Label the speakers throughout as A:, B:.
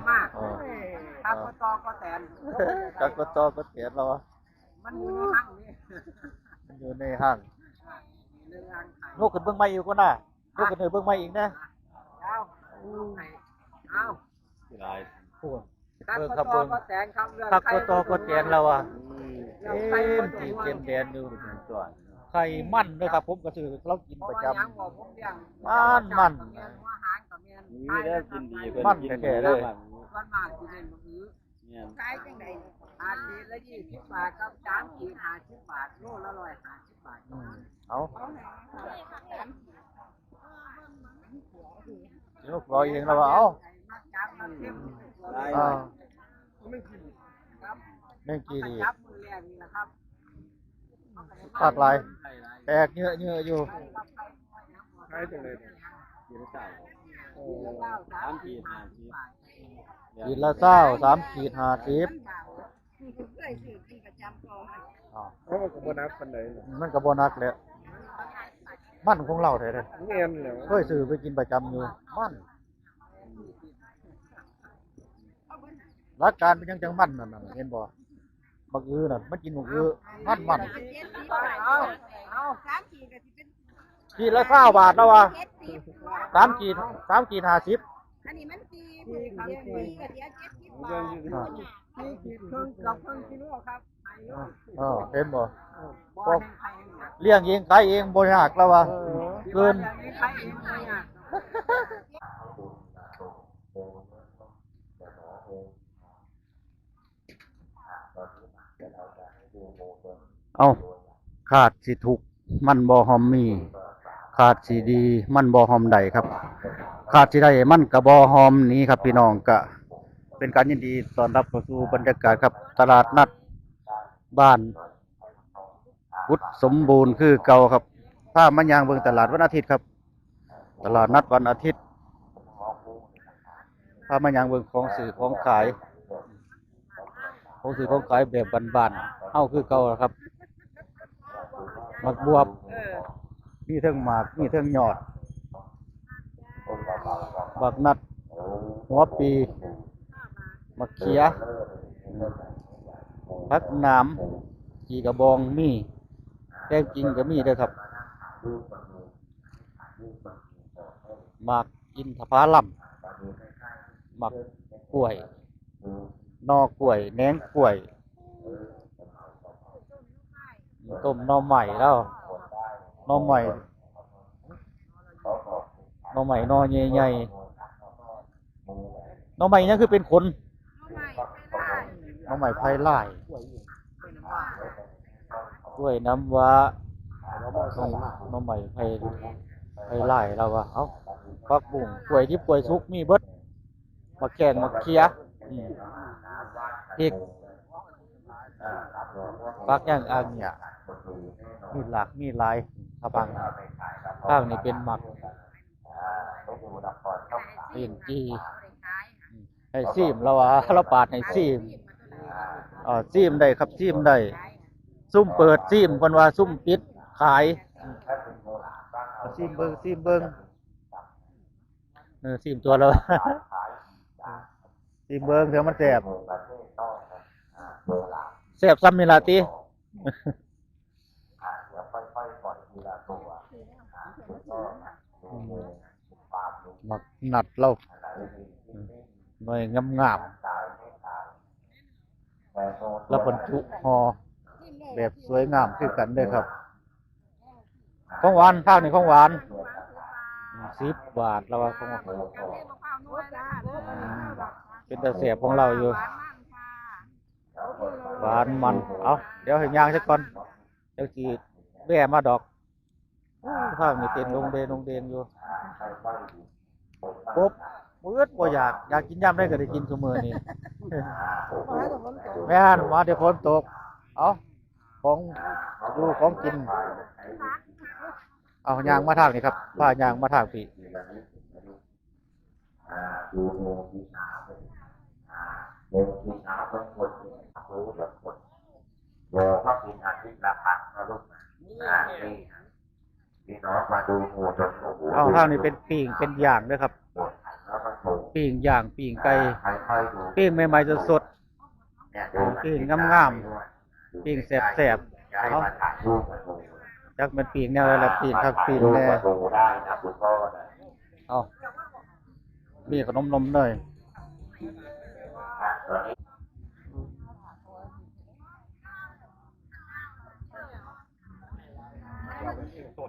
A: มากครับก็ตอก็แตน
B: กักก็ตอก็เตียนเราอะ
A: มันอยู่ในห้างนี่
B: มันอยู่ในห้าง
A: เรื่องอ่างไข่
B: นกขึ้นเบื้องไม้อีกก็น่ะนกขึ้นเบื้องไม้อีกนะ
A: เอาเอา
B: ที่ไรพูด
A: ครับ
B: เบิ่ง
A: ก็
B: ครับ
A: ตอ
B: เบิ่ง
A: ก็แตนครับเรื่อง
B: กัก
A: ไข่
B: ก็ตอก็เตียนเราอะ
A: เรื่อง
B: เอ๊
A: ไข่ก็
B: ะ
A: ตั
B: ที่
A: ว
B: เตียนแดนอยู่ตัวไข่มันด้วยครับผมก็ซื้อเรากิน
A: เพราะ
B: ประ
A: ว่า
B: จ
A: ยังบอกผมเลี้ยง
B: มัน
A: ว่าหางกับเมียน
C: นี่ได้กินดีเพิ่น
B: มัน
C: กิน
B: แท้ๆเลย
A: วันมากที่เล่นมือ
C: เนี่ย
A: ขายจังไดอาทีละ20 บาทกับ3ขีด50 บาทโลละ150 บาท
B: เอาเดี๋ยวรอเองแล้วว่าเอาอ่าแม่งกี่ดี
A: จับมือแรกนี่นะครับ
B: ภาคลายแตกเยอะอยู่
C: ใช่จังเลยกินได้ 3 ขีด 5 ขีด
B: ขีดละเศร้า3 ขีด 50อ้าว
C: เพราะมันก็บ่นักปานใดน่ะ
B: มันก็บ่นักแหละมันของเราแท้
C: เงียนแล้ว
B: ๆเคยซื้อไปกินประจำอยู่มันรักการเป็นจังมันนั่นน่ะเห็นบ่บักอือน่ะมันกินบักอือมัน
A: เอา
B: ขีดละ20 บาทแล้วว่ะ3 ขีด 50
D: อันนี้มันตีเดียวกับเดียว70 บาท
A: ที่ครึ่งกับครึ่งกิโลครับ
B: เห็นบ่
A: บ่แห้งไข่เนี่ย
B: เลี้ยงเองขายเองบ่ยากแล้วว่ะเกิน
A: ไข่เองเลยอ่ะ
B: เอาขาดสิทุกข์มันบ่หอมมี ขาดสิดีมันบ่หอมใดครับ ขาดสิได้มันก็บ่หอมหนี้ครับพี่น้องก็เป็นการยินดีต้อนรับเข้าสู่บรรยากาศครับ ตลาดนัดบ้านพุทธสมบูรณ์คือเก่าครับพามันยางเบิ่งตลาดวันอาทิตย์ครับ ตลาดนัดวันอาทิตย์พามันยางเบิ่งของซื้อของขายแบบบ้านๆเฮาคือเก่าครับมักบวบมีเทิงหมากมีเทิงยอดบักนัดหัวปีมะเขียผักหนามจีกระบองมีแต้มจริงก็มีเด้อครับหมากอินทผลัมหมากกล้วยนอกล้วยแหนงกล้วยต้มหน่อใหม่แล้วหน่อใหม่หน่อใหญ่ๆหน่อใหม่นั่นคือเป็นคนหน่อใหม่ไผ่ลายกล้วยน้ำว้าหน่อใหม่ไผ่ลายแล้ววะเอ้าผักบุ้งกล้วยดิบกล้วยสุกมีเบิดมะแขงมะเขียพริกผักย่างอ่างเนี่ยมีหลากมีหลายขบังข้างนี้เป็นหมักเป็นจีให้ซีมแล้ววะเราปาดให้ซีมซีมได้ครับซีมได้ซุ่มเปิดซีมเพิ่นว่าซุ่มปิดขายซีมเบิ่งซีมตัวแล้ว ซีมเบิ่งเถอะมันแซ่บซ้ำนี่ล่ะติมักนัดเราหน่อยงามๆแล้วบรรจุห่อแบบสวยงามคือกันเด้อครับของหวานข้าวนี่ของหวาน10 บาทแล้วว่าของเป็นตาแซ่บของเราอยู่หวานมันเอาเดี๋ยวให้ย่างซะก่อนเดี๋ยวสิแว่มาดอกข้าวนี่เต้นลงเดนอยู่ปุ๊บมื้อบ่อยากกินยามใดก็ได้กินซุมื้อนี้ แม่นมาเดี๋ยวฝนตกเอาของดูของกินเอายางมาทางนี่ครับพายางมาทางพี่เอาทางนี้เป็นปีงเป็นอย่างด้วยครับ ปิ้งย่างปิ้งไก่ปิ้งใหม่ๆสดๆปิ้งงามๆปิ้งแซ่บๆเอาจักมันปิ้งแนวอะไรล่ะปิ้งคักปิ้งแน่เอามีขนมนมเนย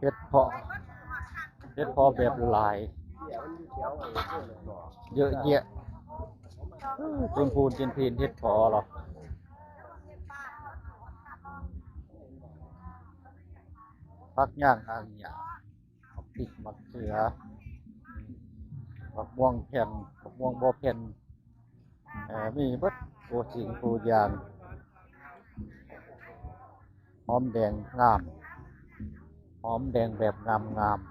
B: เฮ็ดเพาะแบบหลายเยอะแยะจนพูนจินพีนเฮ็ดเพาะหรอพักย่างอ่างหยาเอาพริกมะเขือบักม่วงแผ่นบักม่วงบ่แผ่นมีเบิดโอ้สิ่งทุกอย่างหอมแดงงามหอมแดงแบบงามๆ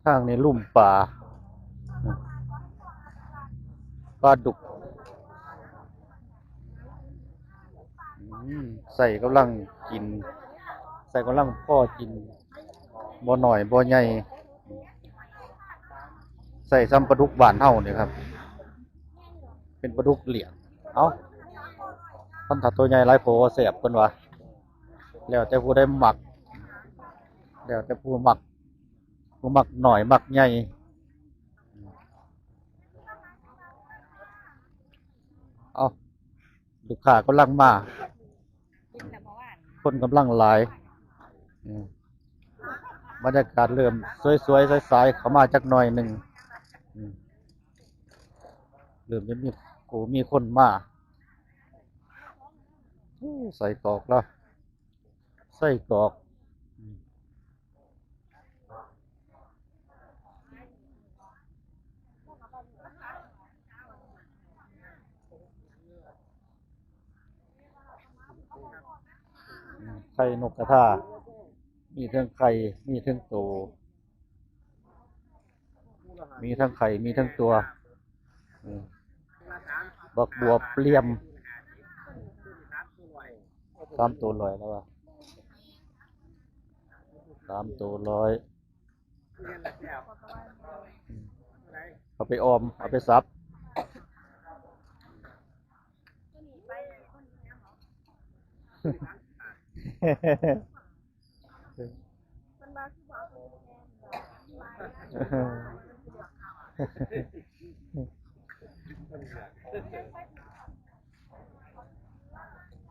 B: ทางนี้ลุ่มป่าปลาดุกใส่กำลังกินใส่กำลังพ่อกินบ่หน่อยบ่ใหญ่ใส่ซ้ำปลาดุกบ้านเฮานี่ครับเป็นปลาดุกเหลี่ยงเอ้าคันถ้าตัวใหญ่หลายโพแซ่บเพิ่นว่าแล้วแต่ผู้ใดมักแล้วแต่ผู้มักหน่อยมักใหญ่เอ้าลูกค้ากำลังมาคนกำลังหลายบรรยากาศเริ่มสวยๆใสๆเข้ามาจักหน่อยหนึ่งเริ่มจะมีคนมาใส่กรอกแล้วใส่กรอกไข่นกกระทามีทั้งไข่มีทั้งตัวมีทั้งไข่มีทั้งตัวบักบัวเปลี่ยม3 ตัว100แล้ววะ3 ตัว100เอาไปออมเอาไปซับ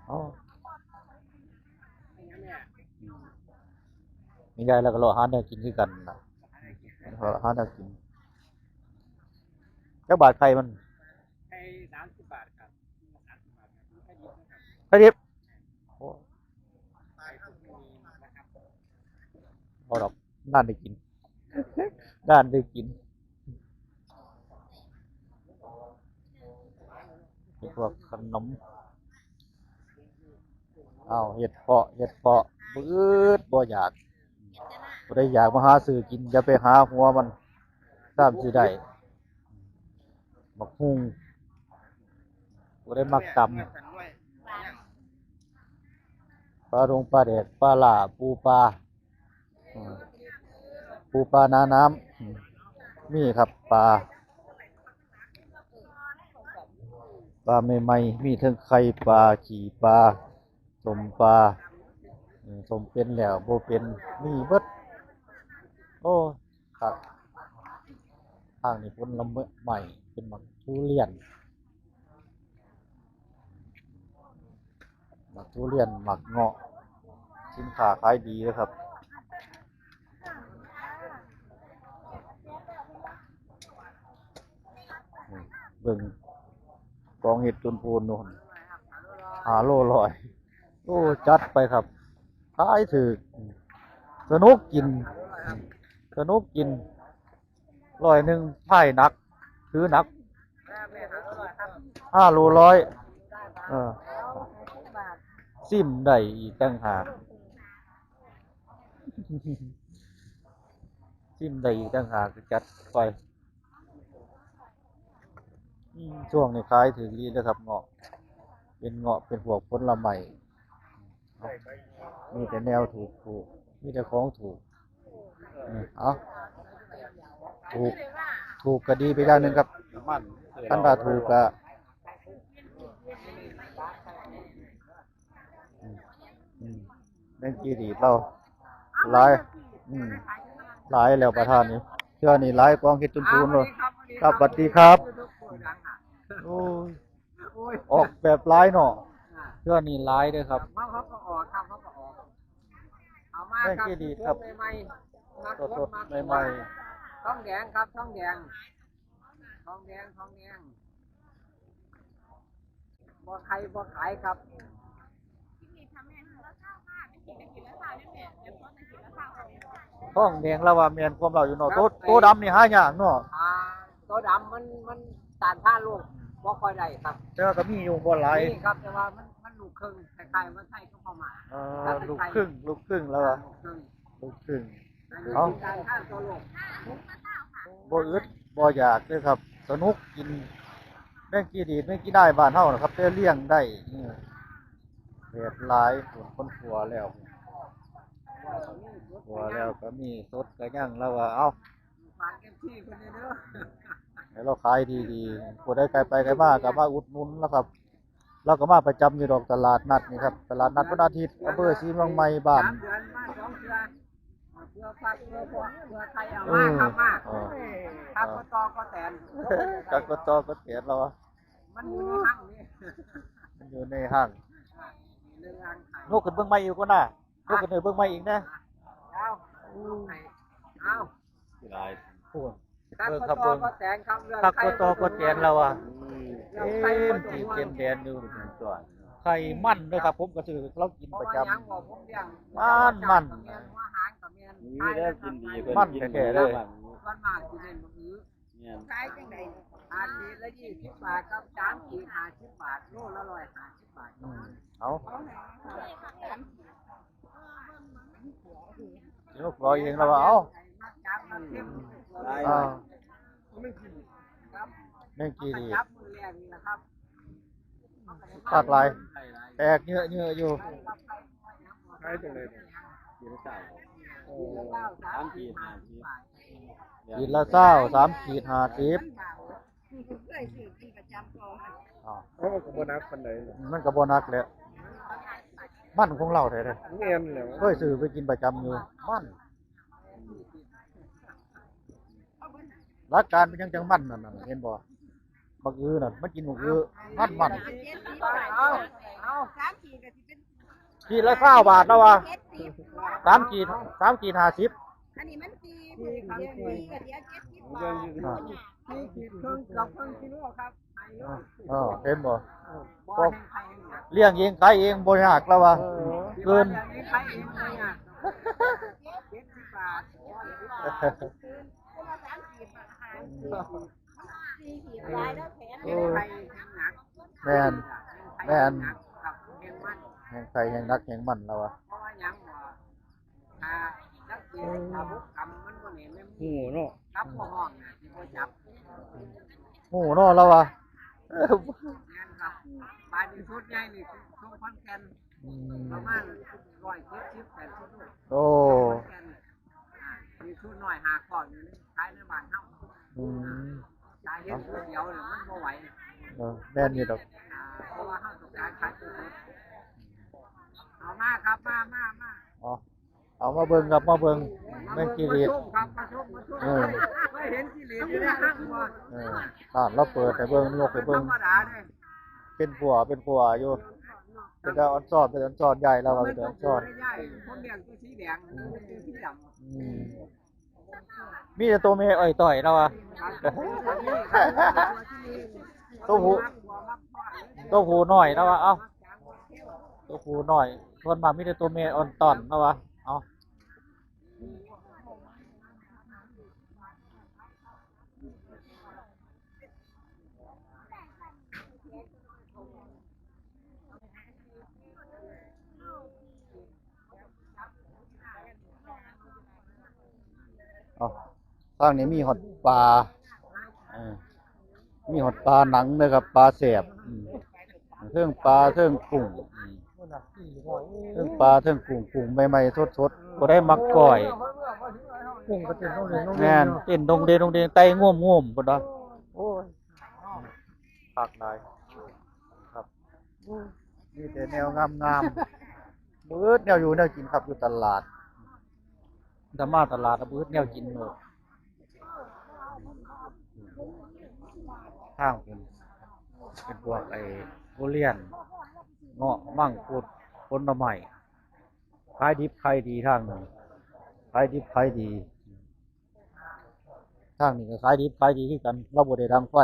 B: อ๋อมียายแล้วก็รอหาแนวกินคือกันนะรอหาแนวกินเจ้าบาทไข่มัน
C: ให้30 บาทครับ30 บาทครับ
B: ไข่ดิบโอ้พอดอกด้านได้กินด้านได้กินเป็นพวกขนมอ้าวเห็ดเพาะบืดบ่อยากบ่ได้อยากมาหาซื้อกินอย่าไปหาหัวมันตามสิได้บักฮุ่งบ่ได้มักตำปลาดงปลาแดกปลาหล่าปูปลาหน้าน้ำมีครับปลาใหม่ๆมีทั้งไข่ปลาขี่ปลาสมปลาสมเป็นแล้วบ่เป็นมีเบิดโอ้ครับทางนี้ผลไม้ใหม่เป็นหมักทุเรียนหมักเงาะสินค้าขายดีนะครับเบิ่งกองเห็ดจนพูนนู่น5 โล100โอ้จัดไปครับขายถือสนุกกิน100ไผ่หนักถือหนัก5 โล100ซิมได้อีกต่างหาก ซิมได้อีกต่างหากจัดไปช่วงนี้ขายถึงดีนะครับเงาะเป็นเงาะเป็นพวกผลไม้มีแต่แนวถูกมีแต่ของถูกเอาถูกก็ดีไปด้านหนึ่งครับ
C: น้ำมัน
B: ท่านว่าถูกก็แมงกีดีดเราหลายหลายแล้วประธานนี่เชื่อนี่หลายกองเฮ็ดจุนๆเลยครับสวัสดีครับโอ้ยออกแบบหลายเนาะเชื่อนี่หลายเด้อครับ
A: เขาก็ออกครับเขาก็ออกเอามา
B: แม่ง
A: ครับ
B: กีดีดครับ
A: ใหม่ๆ
B: สดๆใหม่
A: ๆท้องแดงครับท้องแดงท้องแดงท้องแดงบ่ใครบ่ขายครับ
B: ๆท้องแดงแล้วว่าแม่นความเราอยู่เนาะโตดำนี่หายากเนาะ
A: ตัวดำมันต้านทานโรคบ่ค่อยได้ครับ
B: แต่ว่าก็มีอยู่บ่หลาย
A: นี่ครับแต่ว่ามันลูกครึ่งคล้ายๆว่าไทยก็เข้ามา
B: ลูกครึ่งแล้วอ่ะ
A: ลูกครึ่ง
B: ลูกครึ่ง
A: อันนี้
B: เอ้า
A: เป็นการฆ่าตัวโรค
B: บ่อึดบ่อยากเลยครับ สนุกกินแม่งกี่ดีดแม่งกี่ได้บ้านเฮานะครับแต่เลี้ยงได้แบบหลายคนขัวแล้วขัวแล้วก็มีสดก็ยังแล้วว่าเอ้า
A: ฝากเก็บที่คนนี้เด้อ
B: ให้เราขายดีๆผู้ใดไกลไปไกลมาก็มาอุดหนุนแล้วครับ เราก็มาประจำอยู่ดอกตลาดนัดนี่ครับตลาดนัดวันอาทิตย์อำเภอศรีเมืองใหม่บ้าน
A: 3 เดือนมา2เทื่อเพื่อฟักเพื่อพวกเพื่อใครเอามาครับมาครับก็ตอก็แตน
B: กักตอก็เสียเราอะ
A: มันอยู่ในห้างนี่
B: มันอยู่ในห้าง
A: เรื่องห้างขาย
B: ลูกขึ้นเบื้องไม้อีกก็น่ะลูกขึ้นเบื้องไม้อีกนะ
A: เอาเอา
C: หลาย
B: พูด
A: ครับ
B: เบิ่ง
A: ก็
B: ครับ
A: ตอ
B: เบิ่ง
A: ก็แตนครับเรื่อง
B: กัก
A: ใคร
B: ตอก็เสียเราอะ
A: เรื่อง
B: เต็
A: ใคร
B: ม
A: บ่
B: ที่
A: ต้องห่ว
B: เต็
A: ง
B: มแดนอยู่
C: ส่วน
B: ไข่มันด้วยครับผมก็ซื้อเรากิน
A: เพ
B: ประ
A: ราะ
B: จ
A: ว่าหยังบอกผมเลี้ยง
B: มัน
A: กับเมียนหัวหางกับเมียน
C: มีได้กินดีเพิ่น
B: มัน
C: กิน
B: แท้ๆเลย
A: ส่วนมากสิเล่นบ่อื้อ
C: เนี่ย
D: ขายจังได๋
A: อาทิตย์ละ20 บาทครับ3ขีด50 บาทโลละ150 บาท
B: เอา
D: เอาให้
B: ลูกรอเองแล้วว่าเอา
A: มาจับมาเต็ม
C: หลาย
B: อ่า
A: ครับ
B: แม่งกี่ดี
A: จับมือแรกนี่นะครับ
B: ภาคหลายแตกเยอะอยู่
C: ใครจังเลยกินเช้า3 ขีด 5 ขีด
B: ขีดละเศร้า3 ขีด 50
D: เคยซื้อกินประจำก่อน
B: อ่า
C: เพราะว่าก็บ่นับปานใด
B: มันก็บ่นักแหล้วมันของเราแท้
C: เงียนแล้ว
B: ๆเคยซื้อไปกินประจำอยู่มันหลักการเป็นจังมันนั่นน่ะเห็นบ่บักอื้อนั่นมันกินบักอื้อมัน
A: เอาเอา
D: 3ขีดก็สิเป็น
B: ขีดละ20 บาทแล้วว่ะ
D: 70
B: 3 ขีด 3 ขีด 50
D: อันนี้มัน4เดือนก็เดี๋ยว70 บาท
B: อ่า
A: ที่ขีดครึ่งกับครึ่งกิโลครับอายุ
B: เห็นบ่
A: บ่ให้ใครเห็นนะ
B: เลี้ยงเองขายเองบ่ยากแล้วว่ะเกิน
A: อย่างนี้ใครเองเลยอ่ะ70 บาท
D: คนละ3ขีดอาหาร4ขีดหลายแล้วแถม
B: โอ้
A: ใครแห้งหนัก
B: แม่น แม่น
A: ครับแห้งมัน
B: แห่งไข่แห่งนักแห่งมันแล้วว่ะ
A: เพราะว่าหยังบ่ถ้าจักเกียถ้าบุกกรรมมันบ่แน่แม่น
C: โอ้เนาะ
A: จับบ่ห้องน่ะสิบ่จับ
B: โอ้เนาะแล้วว่ะ
A: แม่นครับบาดนี้สุดใหญ่นี่คือช่วงคอนแก่น
B: อืม
A: ประมาณ170 80ลูก
B: โอ้
A: คอนแก่นมีชุดน้อยหาก่อนอยู่นี่ขายในบ้านเฮา
B: อืม
A: ขายเฮ็ดผู้เดียวเนี่ยมันบ่ไหว
B: แม่นอยู่ดอก
A: เพราะว่าเฮาต้องการขายตัวสดเอามาครับมา
B: เอามาเบิ่งครับมาเบิ่งแม่งกิริต
A: มาชมครับมาชมไม่เห็นกิริตอยู่ในห้างบ่
B: ร้านเราเปิดให้เบิ่งยกให้
A: ธร
B: เบิ่ง
A: รมดาเด้
B: เป็นผัวอยู่เป็นดาวอันซอนเป็นอันซอนใหญ่แล้วว่าเป็นอันซอน
A: ใหญ่คนเลี้ยงตัวสีแดงตัวสีดำ
B: อืมมีแต่ตัวเมย์อ้อยต่อยแล้วว่ะ ตัวผู้ตัวผู้น้อยแล้วว่ะเอ้าตัวผู้น้อยส่วนมากมีแต่ตัวเมย์อ่อนตอนแล้วว่ะเอาเอา ทางนี้มีหอดปลาเออมีหอดปลาหนังเลยครับปลาแสบเทิงปลาเทิงกุ้งเทิงปลาเทิงกุ้งใหม่ๆสดๆบ่ได้มักก่อย
C: กุ้งก็เต็มต้องเลยน้อง
B: แม่นเต้นดงเดงไตง่วมพุ่นน่ะโอ้ยคักหลายครับมีแต่แนวงามๆบื้อแนวอยู่แนวกินครับอยู่ตลาดถ้ามาตลาดบื้อแนวกินหมดทางเป็นพวกไอ้ทุเรียนเงาะมังคุดผลไม้ขายดิบขายดีทางนึงขายดิบขายดีทางนี้ก็ขายดิบขายดีคือกันเราบ่ได้ดังไฟ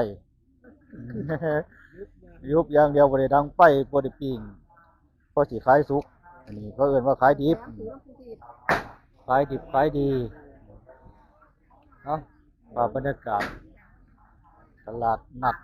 B: ยุบอย่างเดียวบ่ได้ดังไฟบ่ได้ปิ้งพอสิขายสุกอันนี้เขาเอิ้นว่าขายดิบขายดิบขายดีเนาะว่าบรรยากาศตลาดนัด